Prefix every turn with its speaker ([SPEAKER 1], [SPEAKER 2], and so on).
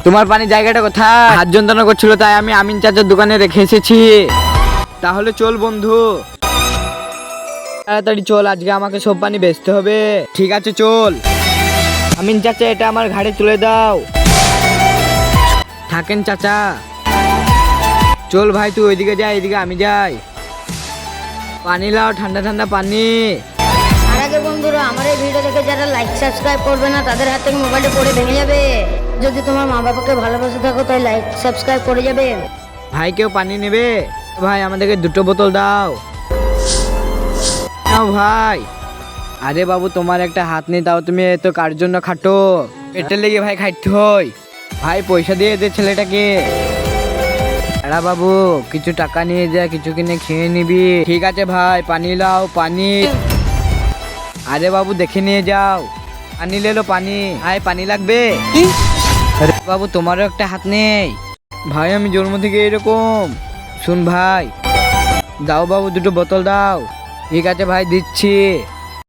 [SPEAKER 1] তোমার পানি জায়গাটা কোথায়? হাত যন্ত্রণা করছিল তাই আমি আমিন চাচার দোকানে রেখে এসেছি। তাহলে চল বন্ধু, তাড়াতাড়ি চল, আজকে আমাকে সব পানি বেচতে হবে। ঠিক আছে চল। আমিন চাচা, এটা আমার ঘাড়ে তুলে দাও। থাকেন চাচা। চল ভাই, তুই ওইদিকে যা, এদিকে আমি যাই। পানি লাও, ঠান্ডা ঠান্ডা পানি।
[SPEAKER 2] আর আগে বন্ধুরা, আমার এই ভিডিও দেখে যারা লাইক সাবস্ক্রাইব করবে না তাদের হাত থেকে মোবাইলটা পড়ে ভেঙে যাবে। যদি তোমার মা বাবাকে ভালোবাসে থাকো তাই লাইক সাবস্ক্রাইব করে যাবে।
[SPEAKER 1] ভাই কেউ পানি নেবে? ভাই আমাদেরকে 2টো বোতল দাও। নাও ভাই। আরে বাবু, তোমার একটা হাত নেই, তাও তুমি এত কার জন্য খাটো? পেটের লেগে ভাই খাইতে হয়। ভাই পয়সা দিয়ে দে ছেলেটাকে। এরা বাবু, কিছু টাকা নিয়ে যা, কিছু কিনে খেয়ে নিবি। ঠিক আছে ভাই, পানি লাও, পানি। আরে বাবু, দেখে নিয়ে যাও। পানি লেলো, পানি। ভাই পানি লাগবে? আরে বাবু, তোমারও একটা হাত নেই। ভাই আমি জন্ম থেকে এরকম। শুন ভাই, দাও বাবু, 2টো বোতল দাও। ঠিক আছে ভাই, দিচ্ছি।